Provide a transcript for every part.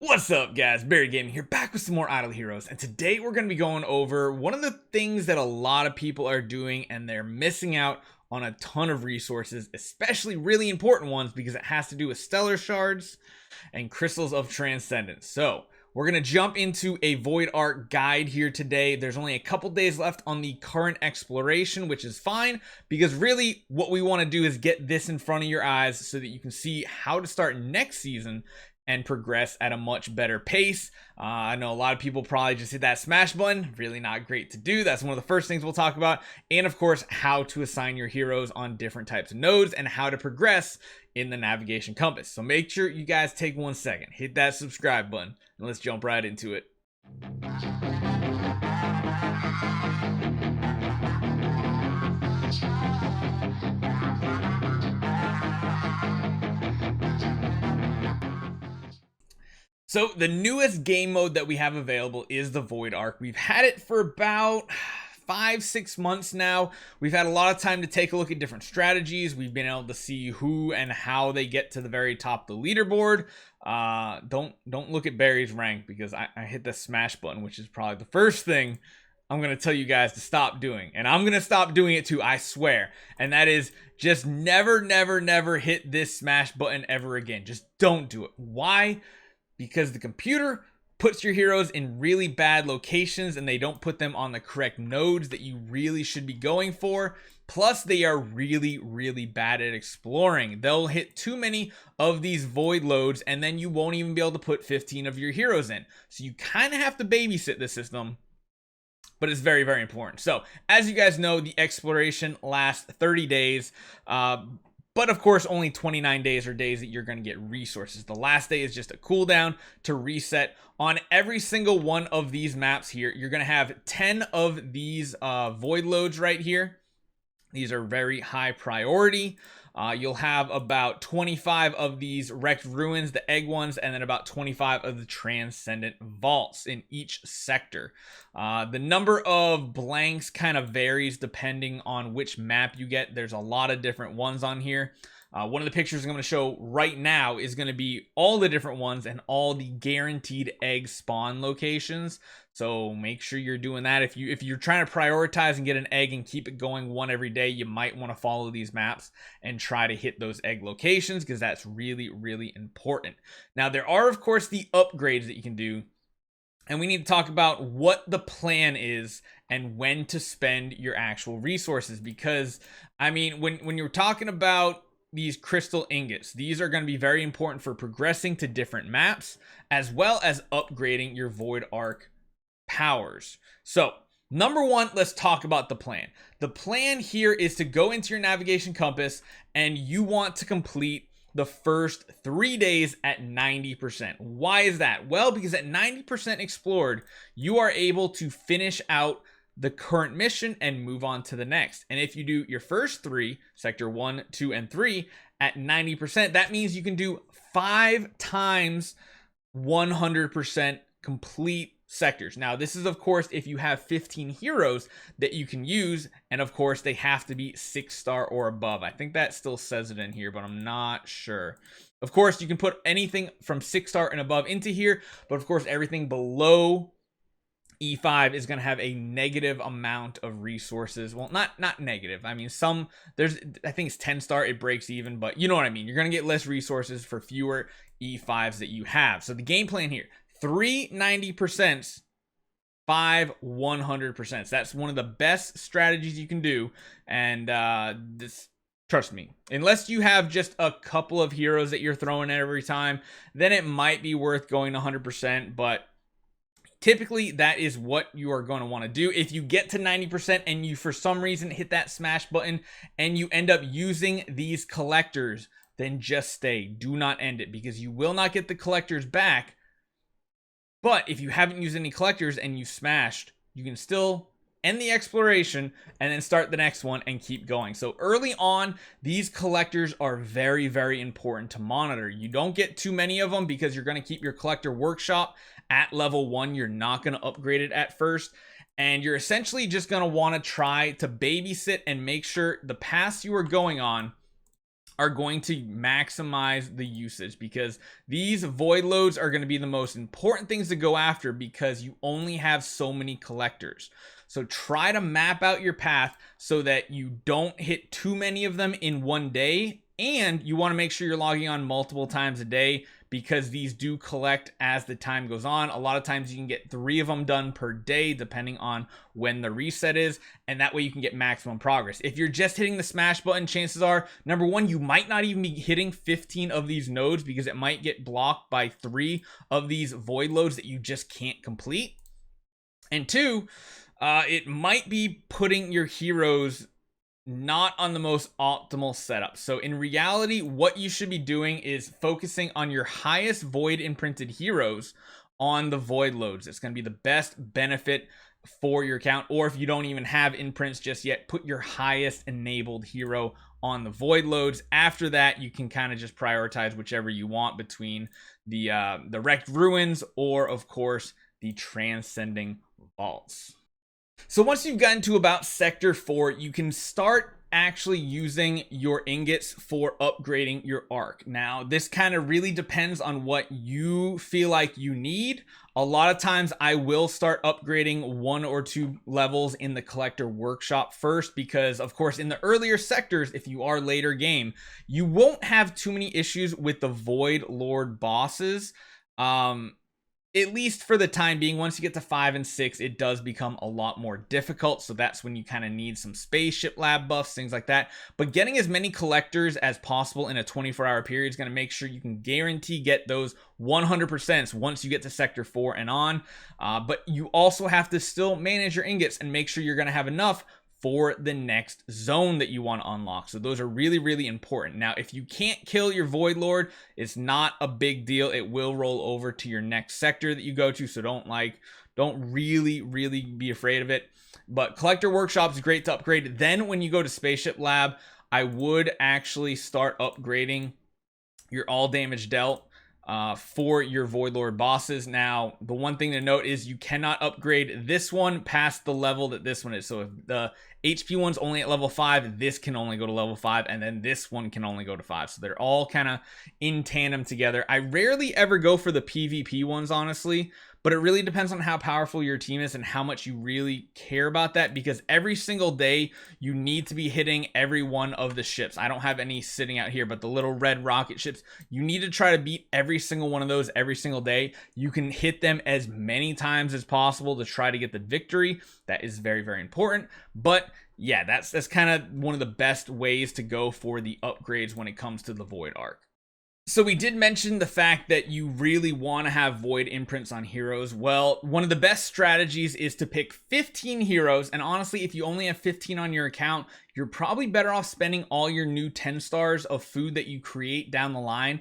What's up, guys? Barry Gaming here, back with some more Idle Heroes, and today we're going to be going over one of the things that a lot of people are doing, and they're missing out on a ton of resources, especially really important ones, because it has to do with stellar shards and crystals of transcendence. So we're going to jump into a Void Ark guide here today. There's only a couple days left on the current exploration, which is fine, because really what we want to do is get this in front of your eyes so that you can see how to start next season and progress at a much better pace. I know a lot of people probably just hit that smash button. Really not great to do. That's one of the first things we'll talk about. And of course, how to assign your heroes on different types of nodes and how to progress in the navigation compass. So make sure you guys take 1 second, hit that subscribe button, and let's jump right into it. So the newest game mode that we have available is the Void Ark. We've had it for about 5-6 months now. We've had a lot of time to take a look at different strategies. We've been able to see who and how they get to the very top of the leaderboard. Don't look at Barry's rank, because I hit the smash button, which is probably the first thing I'm going to tell you guys to stop doing. And I'm going to stop doing it too, I swear. And that is just never hit this smash button ever again. Just don't do it. Why? Because the computer puts your heroes in really bad locations and they don't put them on the correct nodes that you really should be going for. Plus, they are really bad at exploring. They'll hit too many of these void loads and then you won't even be able to put 15 of your heroes in. So you kind of have to babysit the system, but it's very important. So as you guys know, the exploration lasts 30 days. But of course, only 29 days are days that you're going to get resources. The last day is just a cooldown to reset. On every single one of these maps here, you're going to have 10 of these void loads right here. These are very high priority. You'll have about 25 of these wrecked ruins, the egg ones, and then about 25 of the transcendent vaults in each sector. The number of blanks kind of varies depending on which map you get. There's a lot of different ones on here. One of the pictures I'm going to show right now is going to be all the different ones and all the guaranteed egg spawn locations. So make sure you're doing that. If you're trying to prioritize and get an egg and keep it going one every day, you might want to follow these maps and try to hit those egg locations, because that's really important. Now, there are, of course, the upgrades that you can do. And we need to talk about what the plan is and when to spend your actual resources. Because, I mean, when you're talking about these crystal ingots, these are going to be very important for progressing to different maps, as well as upgrading your Void Ark powers. So, number one, let's talk about the plan. The plan here is to go into your navigation compass and you want to complete the first 3 days at 90%. Why is that? Well, because at 90% explored, you are able to finish out the current mission and move on to the next. And if you do your first 3, sector 1, 2, and 3 at 90%, that means you can do 5 times 100% complete sectors. Now, this is, of course, if you have 15 heroes that you can use, and of course, they have to be 6-star or above. I think that still says it in here, but I'm not sure. Of course, you can put anything from 6-star and above into here, but of course, everything below E5 is going to have a negative amount of resources. Well, not negative. I mean, I think it's 10-star, it breaks even, but you know what I mean. You're going to get less resources for fewer E5s that you have. So the game plan here, 3 90%, 5 100%. That's one of the best strategies you can do. And trust me, unless you have just a couple of heroes that you're throwing at every time, then it might be worth going to 100%, but typically, that is what you are going to want to do. If you get to 90% and you, for some reason, hit that smash button and you end up using these collectors, then just stay. Do not end it, because you will not get the collectors back. But if you haven't used any collectors and you smashed, you can still end the exploration and then start the next one and keep going. So early on, these collectors are very important to monitor. You don't get too many of them, because you're going to keep your collector workshop at level 1. You're not going to upgrade it at first. And you're essentially just going to want to try to babysit and make sure the paths you are going on are going to maximize the usage, because these void loads are going to be the most important things to go after because you only have so many collectors. So try to map out your path so that you don't hit too many of them in one day, and you want to make sure you're logging on multiple times a day because these do collect as the time goes on. A lot of times you can get 3 of them done per day depending on when the reset is, and that way you can get maximum progress. If you're just hitting the smash button, chances are, number one, you might not even be hitting 15 of these nodes because it might get blocked by 3 of these void loads that you just can't complete. And 2, it might be putting your heroes not on the most optimal setup. So in reality, what you should be doing is focusing on your highest void imprinted heroes on the void loads. It's going to be the best benefit for your account. Or if you don't even have imprints just yet, put your highest enabled hero on the void loads. After that, you can kind of just prioritize whichever you want between the wrecked ruins or, of course, the transcending vaults. So once you've gotten to about sector 4, you can start actually using your ingots for upgrading your arc. Now, this kind of really depends on what you feel like you need. A lot of times I will start upgrading 1 or 2 levels in the collector workshop first, because of course in the earlier sectors, if you are later game, you won't have too many issues with the Void Lord bosses. At least for the time being. Once you get to 5 and 6, it does become a lot more difficult. So that's when you kind of need some spaceship lab buffs, things like that. But getting as many collectors as possible in a 24-hour period is going to make sure you can guarantee get those 100% once you get to sector 4 and on. But you also have to still manage your ingots and make sure you're going to have enough for the next zone that you want to unlock. So those are really, really important. Now, if you can't kill your Void Lord, it's not a big deal. It will roll over to your next sector that you go to. So don't really be afraid of it. But Collector Workshop is great to upgrade. Then when you go to Spaceship Lab, I would actually start upgrading your all damage dealt for your Void Lord bosses. Now, the one thing to note is you cannot upgrade this one past the level that this one is. So if the HP one's only at level 5, this can only go to level 5, and then this one can only go to 5. So they're all kind of in tandem together. I rarely ever go for the PvP ones, honestly, but it really depends on how powerful your team is and how much you really care about that, because every single day you need to be hitting every one of the ships. I don't have any sitting out here, but the little red rocket ships, you need to try to beat every single one of those every single day. You can hit them as many times as possible to try to get the victory. That is very, very important. But yeah, that's kind of one of the best ways to go for the upgrades when it comes to the Void Ark. So we did mention the fact that you really want to have void imprints on heroes. Well, one of the best strategies is to pick 15 heroes. And honestly, if you only have 15 on your account, you're probably better off spending all your new 10 stars of food that you create down the line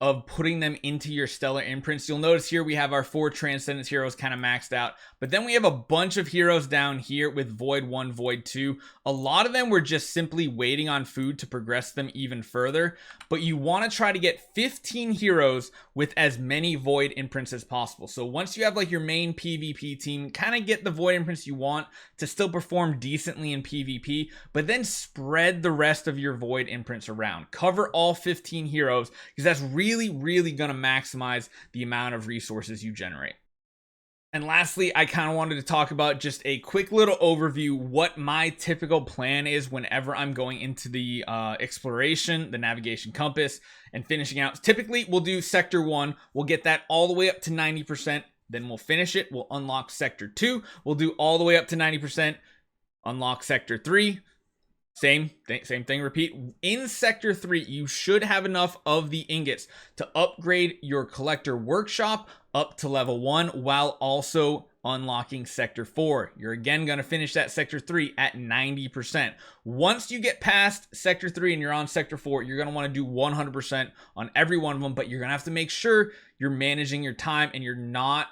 of putting them into your stellar imprints. You'll notice here we have our 4 transcendence heroes kind of maxed out, but then we have a bunch of heroes down here with Void 1, Void 2. A lot of them were just simply waiting on food to progress them even further, but you want to try to get 15 heroes with as many Void imprints as possible. So once you have like your main PvP team, kind of get the Void imprints you want to still perform decently in PvP, but then spread the rest of your Void imprints around. Cover all 15 heroes, because that's really going to maximize the amount of resources you generate. And lastly, I kind of wanted to talk about just a quick little overview what my typical plan is whenever I'm going into the exploration, the navigation compass, and finishing out. Typically, we'll do sector 1. We'll get that all the way up to 90%. Then we'll finish it. We'll unlock sector 2. We'll do all the way up to 90%. Unlock sector 3. Same thing, repeat. In sector 3, you should have enough of the ingots to upgrade your collector workshop up to level 1 while also unlocking sector 4. You're again going to finish that sector 3 at 90%. Once you get past sector 3 and you're on sector 4, you're going to want to do 100% on every one of them, but you're going to have to make sure you're managing your time and you're not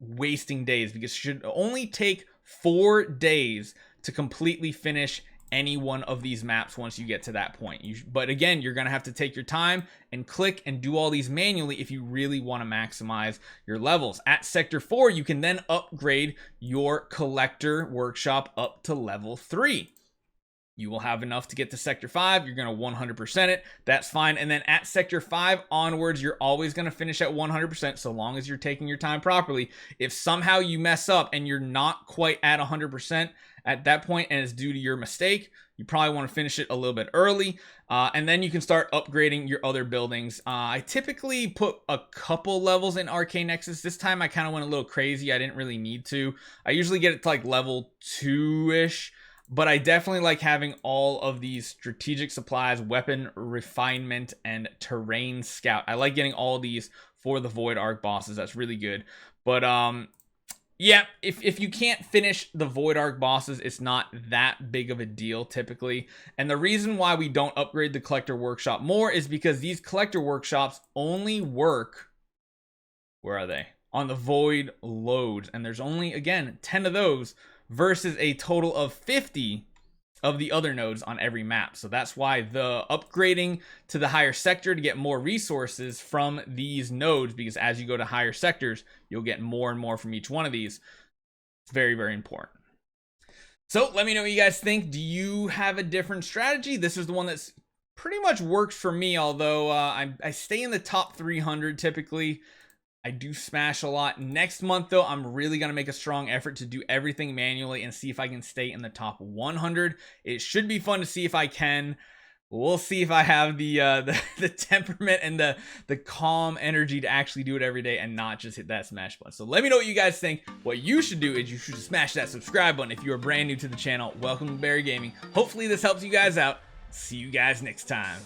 wasting days, because it should only take 4 days to completely finish any one of these maps once you get to that point. But again, you're going to have to take your time and click and do all these manually if you really want to maximize your levels. At sector 4, you can then upgrade your collector workshop up to level 3. you will have enough to get to sector 5. You're going to 100% it. That's fine. And then at sector 5 onwards, you're always going to finish at 100% so long as you're taking your time properly. If somehow you mess up and you're not quite at 100% at that point and it's due to your mistake, you probably want to finish it a little bit early. And then you can start upgrading your other buildings. I typically put a couple levels in Arcane Nexus. This time I kind of went a little crazy. I didn't really need to. I usually get it to like level 2-ish. But I definitely like having all of these strategic supplies, weapon refinement, and terrain scout. I like getting all these for the Void Ark bosses. That's really good. But yeah, if you can't finish the Void Ark bosses, it's not that big of a deal typically. And the reason why we don't upgrade the Collector Workshop more is because these Collector Workshops only work, where are they? On the Void Loads. And there's only, again, 10 of those versus a total of 50 of the other nodes on every map. So that's why the upgrading to the higher sector to get more resources from these nodes, because as you go to higher sectors, you'll get more and more from each one of these. It's very, very important. So let me know what you guys think. Do you have a different strategy? This is the one that's pretty much works for me, although I stay in the top 300 typically. I do smash a lot. Next month, though, I'm really going to make a strong effort to do everything manually and see if I can stay in the top 100. It should be fun to see if I can. We'll see if I have the temperament and the calm energy to actually do it every day and not just hit that smash button. So let me know what you guys think. What you should do is you should smash that subscribe button if you are brand new to the channel. Welcome to Barry Gaming. Hopefully this helps you guys out. See you guys next time.